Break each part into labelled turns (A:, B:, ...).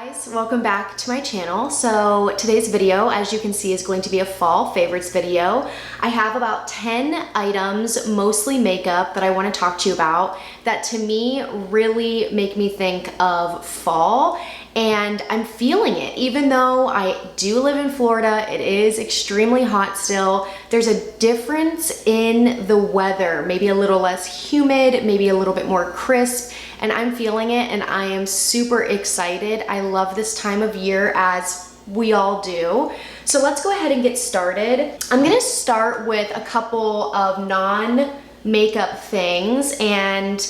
A: guys, welcome back to my channel. So today's video, as you can see, is going to be a fall favorites video. I have about 10 items, mostly makeup, that I want to talk to you about that to me really make me think of fall. And I'm feeling it. Even though I do live in Florida, it is extremely hot still. There's a difference in the weather, maybe a little less humid, maybe a little bit more crisp, and I'm feeling it and I am super excited. I love this time of year, as we all do. So let's go ahead and get started. I'm gonna start with a couple of non-makeup things, and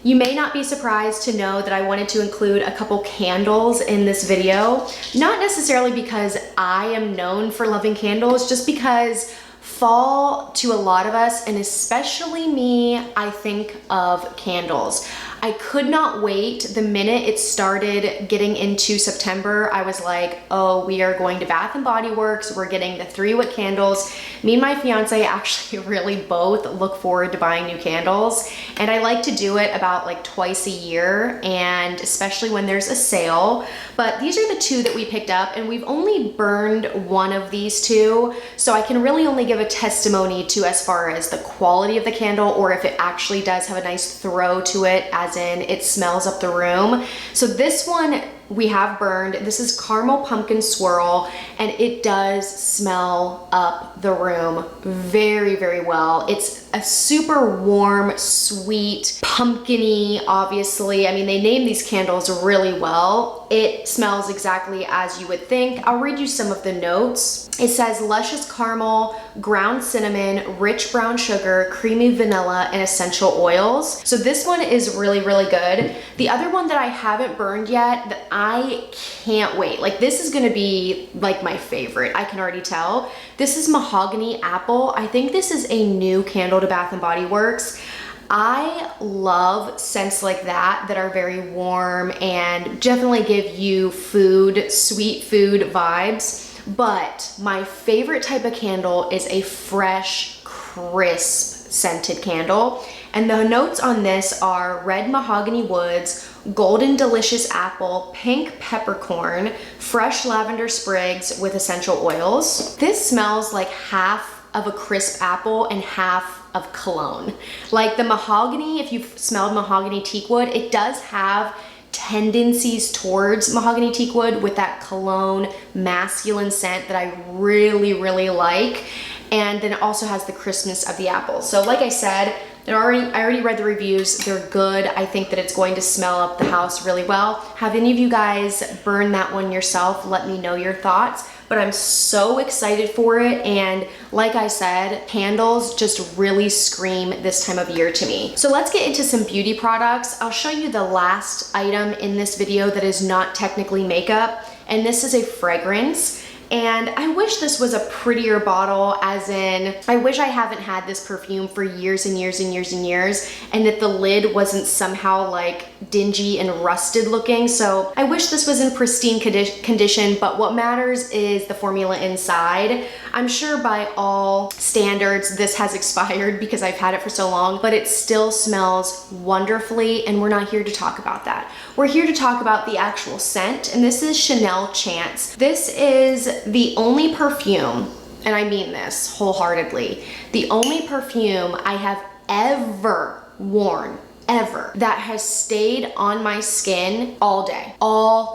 A: you may not be surprised to know that I wanted to include a couple candles in this video. Not necessarily because I am known for loving candles, just because fall to a lot of us, and especially me, I think of candles. I could not wait. The minute it started getting into September, I was like, oh, we are going to Bath & Body Works. We're getting the 3-wick candles. Me and my fiance actually really both look forward to buying new candles. And I like to do it about like twice a year, and especially when there's a sale. But these are the 2 that we picked up, and we've only burned one of these 2. So I can really only give a testimony to as far as the quality of the candle, or if it actually does have a nice throw to it, as in it smells up the room. So this one we have burned. This is Caramel Pumpkin Swirl, and it does smell up the room very, very well. It's a super warm, sweet, pumpkin-y, obviously. I mean, they name these candles really well. It smells exactly as you would think. I'll read you some of the notes. It says luscious caramel, ground cinnamon, rich brown sugar, creamy vanilla, and essential oils. So this one is really, really good. The other one that I haven't burned yet that I can't wait, like this is gonna be like my favorite, I can already tell. This is Mahogany Apple. I think this is a new candle to Bath & Body Works. I love scents like that are very warm and definitely give you food, sweet food vibes. But my favorite type of candle is a fresh, crisp scented candle. And the notes on this are red mahogany woods, golden delicious apple, pink peppercorn, fresh lavender sprigs with essential oils. This smells like half of a crisp apple and half of cologne. Like the mahogany, if you've smelled mahogany teakwood, it does have tendencies towards mahogany teakwood with that cologne masculine scent that I really, really like. And then it also has the crispness of the apple. So like I said, I already read the reviews. They're good. I think that it's going to smell up the house really well. Have any of you guys burned that one yourself? Let me know your thoughts. But I'm so excited for it, and like I said, candles just really scream this time of year to me. So let's get into some beauty products. I'll show you the last item in this video that is not technically makeup, and this is a fragrance. And I wish this was a prettier bottle, as in, I wish I haven't had this perfume for years and years and years and years, and that the lid wasn't somehow like dingy and rusted looking. So I wish this was in pristine condition, but what matters is the formula inside. I'm sure by all standards, this has expired because I've had it for so long, but it still smells wonderfully, and we're not here to talk about that. We're here to talk about the actual scent, and this is Chanel Chance. This is the only perfume, and I mean this wholeheartedly, the only perfume I have ever worn, ever, that has stayed on my skin all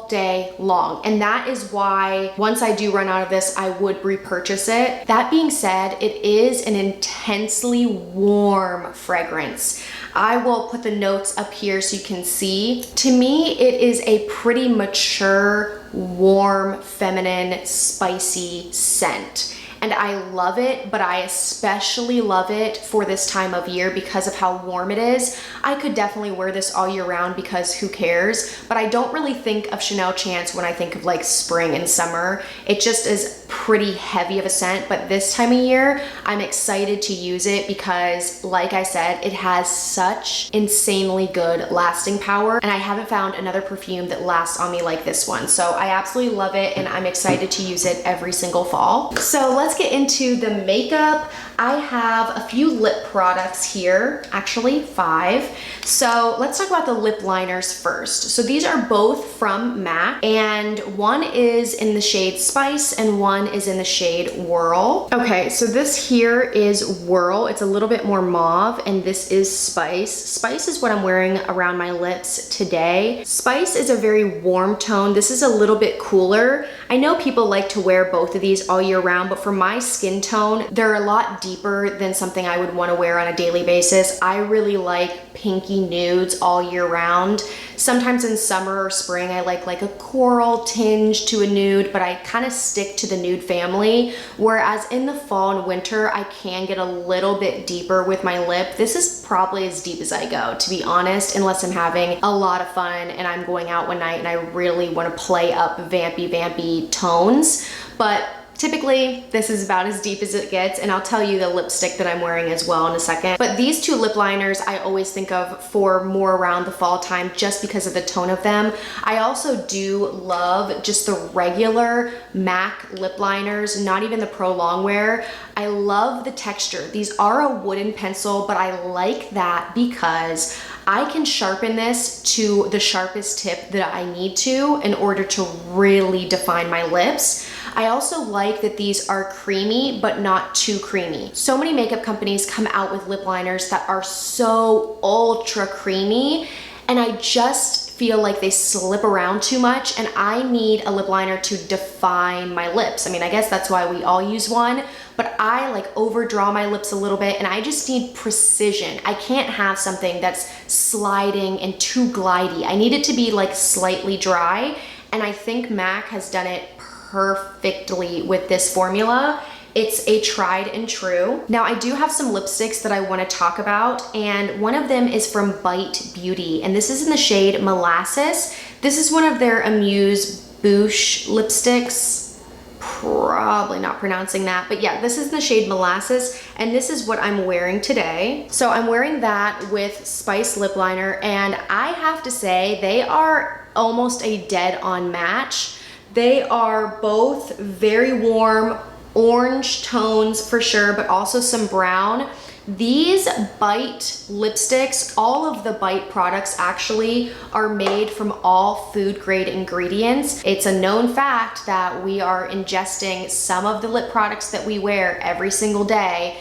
A: day long. And that is why once I do run out of this, I would repurchase it. That being said, it is an intensely warm fragrance. I will put the notes up here so you can see. To me, it is a pretty mature, warm, feminine, spicy scent. And I love it, but I especially love it for this time of year because of how warm it is. I could definitely wear this all year round because who cares? But I don't really think of Chanel Chance when I think of like spring and summer. It just is pretty heavy of a scent, but this time of year, I'm excited to use it because, like I said, it has such insanely good lasting power, and I haven't found another perfume that lasts on me like this one. So I absolutely love it, and I'm excited to use it every single fall. So let's let's get into the makeup. I have a few lip products here, actually 5. So let's talk about the lip liners first. So these are both from MAC, and one is in the shade Spice and one is in the shade Whirl. Okay, so this here is Whirl. It's a little bit more mauve, and this is Spice. Spice is what I'm wearing around my lips today. Spice is a very warm tone. This is a little bit cooler. I know people like to wear both of these all year round, but for my skin tone, they're a lot deeper than something I would want to wear on a daily basis. I really like pinky nudes all year round. Sometimes in summer or spring, I like a coral tinge to a nude, but I kind of stick to the nude family. Whereas in the fall and winter, I can get a little bit deeper with my lip. This is probably as deep as I go, to be honest, unless I'm having a lot of fun and I'm going out one night and I really want to play up vampy tones. But typically, this is about as deep as it gets, and I'll tell you the lipstick that I'm wearing as well in a second. But these two lip liners I always think of for more around the fall time just because of the tone of them. I also do love just the regular MAC lip liners, not even the Pro Longwear. I love the texture. These are a wooden pencil, but I like that because I can sharpen this to the sharpest tip that I need to in order to really define my lips. I also like that these are creamy, but not too creamy. So many makeup companies come out with lip liners that are so ultra creamy, and I just feel like they slip around too much, and I need a lip liner to define my lips. I mean, I guess that's why we all use one, but I like overdraw my lips a little bit, and I just need precision. I can't have something that's sliding and too glidey. I need it to be like slightly dry, and I think MAC has done it perfectly with this formula. It's a tried and true. Now I do have some lipsticks that I want to talk about, and one of them is from Bite Beauty, and this is in the shade Molasses. This is one of their Amuse Bouche lipsticks. Probably not pronouncing that, but yeah, this is the shade Molasses, and this is what I'm wearing today. So I'm wearing that with Spice lip liner, and I have to say they are almost a dead-on match. They are both very warm, orange tones for sure, but also some brown. These Bite lipsticks, all of the Bite products actually are made from all food grade ingredients. It's a known fact that we are ingesting some of the lip products that we wear every single day.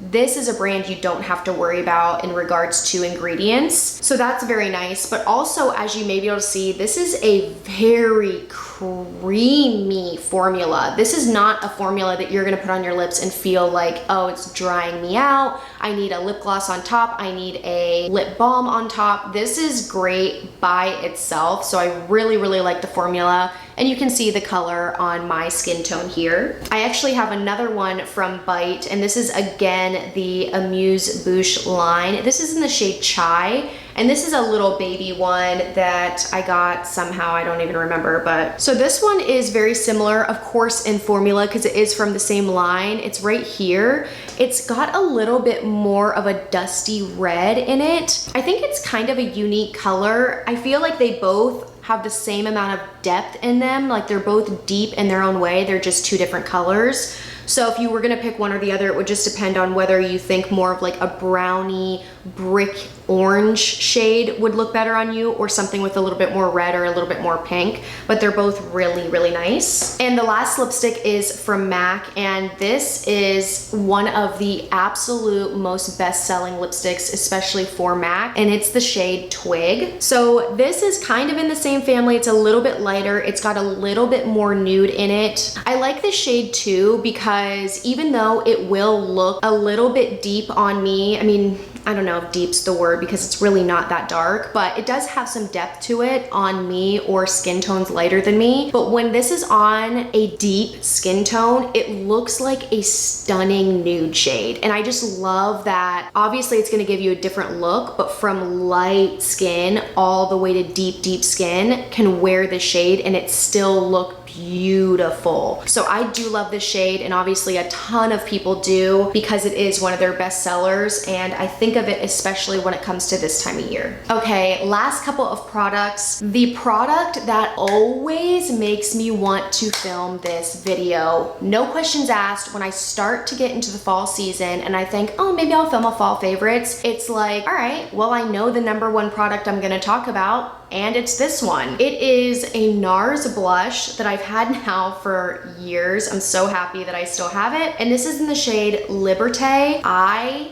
A: This is a brand you don't have to worry about in regards to ingredients. So that's very nice. But also, as you may be able to see, this is a very creamy formula. This is not a formula that you're gonna put on your lips and feel like, oh, it's drying me out. I need a lip gloss on top. I need a lip balm on top. This is great by itself. So I really, really like the formula. And you can see the color on my skin tone here. I actually have another one from Bite, and this is again the Amuse Bouche line. This is in the shade Chai, and this is a little baby one that I got somehow, I don't even remember, but. So this one is very similar, of course, in formula because it is from the same line. It's right here. It's got a little bit more of a dusty red in it. I think it's kind of a unique color. I feel like they both have the same amount of depth in them. Like they're both deep in their own way. They're just two different colors. So if you were gonna pick one or the other, it would just depend on whether you think more of like a brownie brick orange shade would look better on you, or something with a little bit more red or a little bit more pink, but they're both really, really nice. And the last lipstick is from MAC, and this is one of the absolute most best-selling lipsticks, especially for MAC, and it's the shade Twig. So this is kind of in the same family. It's a little bit lighter. It's got a little bit more nude in it. I like this shade too because even though it will look a little bit deep on me, I mean, I don't know if deep's the word because it's really not that dark, but it does have some depth to it on me or skin tones lighter than me. But when this is on a deep skin tone, it looks like a stunning nude shade. And I just love that. Obviously it's gonna give you a different look, but from light skin all the way to deep, deep skin can wear this shade and it still look beautiful. So I do love this shade, and obviously a ton of people do because it is one of their best sellers, and I think think of it, especially when it comes to this time of year. Okay, last couple of products. The product that always makes me want to film this video, no questions asked, when I start to get into the fall season and I think, oh, maybe I'll film a fall favorites, it's like, all right, well, I know the #1 product I'm gonna talk about, and it's this one. It is a NARS blush that I've had now for years. I'm so happy that I still have it. And this is in the shade Liberté. I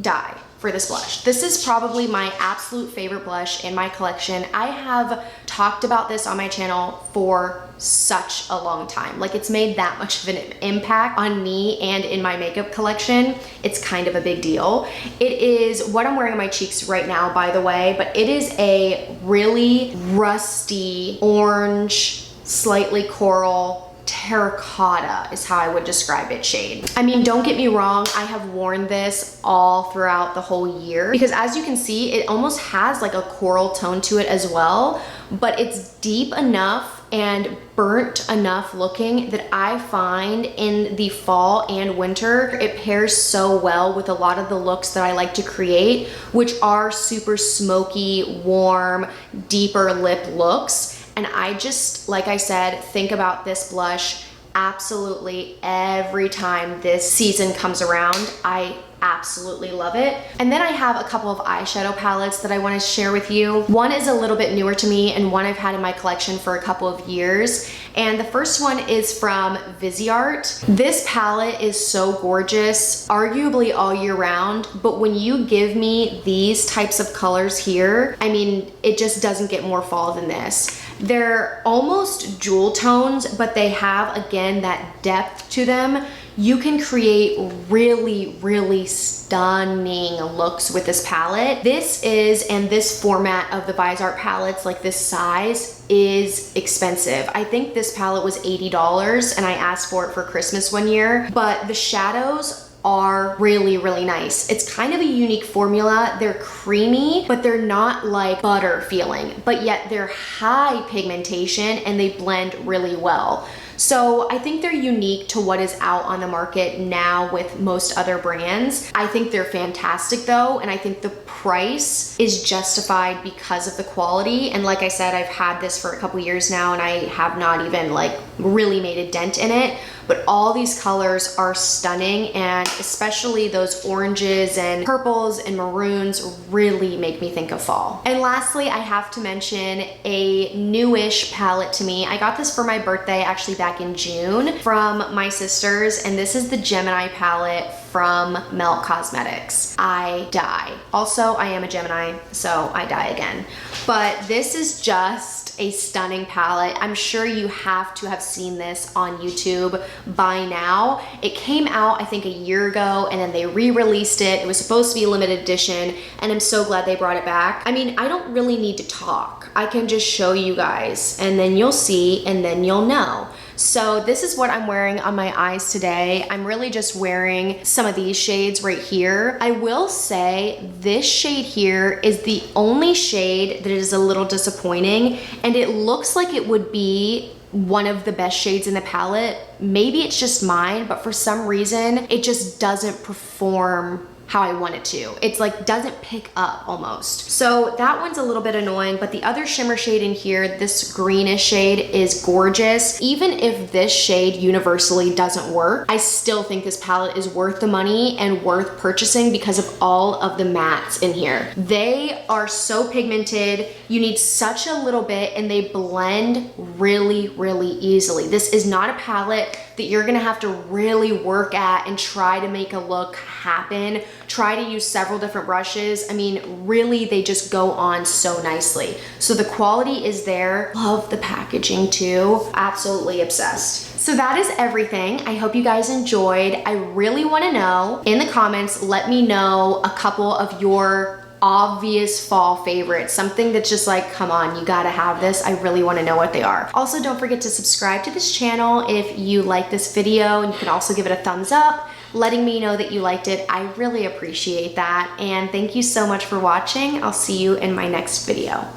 A: die for this blush. This is probably my absolute favorite blush in my collection. I have talked about this on my channel for such a long time. Like, it's made that much of an impact on me and in my makeup collection. It's kind of a big deal. It is what I'm wearing on my cheeks right now, by the way, but it is a really rusty orange, slightly coral, terracotta is how I would describe it shade. I mean, don't get me wrong, I have worn this all throughout the whole year because as you can see, it almost has like a coral tone to it as well, but it's deep enough and burnt enough looking that I find in the fall and winter, it pairs so well with a lot of the looks that I like to create, which are super smoky, warm, deeper lip looks. And I just, like I said, think about this blush absolutely every time this season comes around. I absolutely love it. And then I have a couple of eyeshadow palettes that I want to share with you. One is a little bit newer to me and one I've had in my collection for a couple of years. And the first one is from Viseart. This palette is so gorgeous, arguably all year round, but when you give me these types of colors here, I mean, it just doesn't get more fall than this. They're almost jewel tones, but they have, again, that depth to them. You can create really, really stunning looks with this palette. This is, and this format of the Viseart palettes, like this size, is expensive. I think this palette was $80 and I asked for it for Christmas one year, but the shadows are really, really nice. It's kind of a unique formula. They're creamy, but they're not like butter feeling, but yet they're high pigmentation and they blend really well. So I think they're unique to what is out on the market now with most other brands. I think they're fantastic though, and I think the price is justified because of the quality. And like I said, I've had this for a couple years now and I have not even like really made a dent in it. But all these colors are stunning, and especially those oranges and purples and maroons really make me think of fall. And lastly, I have to mention a newish palette to me. I got this for my birthday actually back in June from my sisters, and this is the Gemini palette from Melt Cosmetics. I die. Also, I am a Gemini, so I die again. But this is just a stunning palette. I'm sure you have to have seen this on YouTube by now. It came out, I think, a year ago, and then they re-released it. It was supposed to be a limited edition, and I'm so glad they brought it back. I mean, I don't really need to talk. I can just show you guys, and then you'll see, and then you'll know. So this is what I'm wearing on my eyes today. I'm really just wearing some of these shades right here. I will say this shade here is the only shade that is a little disappointing, and it looks like it would be one of the best shades in the palette. Maybe it's just mine, but for some reason, it just doesn't perform how I want it to. It's like doesn't pick up almost. So that one's a little bit annoying, but the other shimmer shade in here, this greenish shade, is gorgeous. Even if this shade universally doesn't work, I still think this palette is worth the money and worth purchasing because of all of the mattes in here. They are so pigmented. You need such a little bit and they blend really, really easily. This is not a palette that you're gonna have to really work at and try to make a look happen. Try to use several different brushes. I mean, really, they just go on so nicely. So the quality is there. Love the packaging too. Absolutely obsessed. So that is everything. I hope you guys enjoyed. I really wanna know in the comments, let me know a couple of your obvious fall favorites, something that's just like, come on, you gotta have this. I really wanna know what they are. Also, don't forget to subscribe to this channel if you like this video, and you can also give it a thumbs up, letting me know that you liked it. I really appreciate that, and thank you so much for watching. I'll see you in my next video.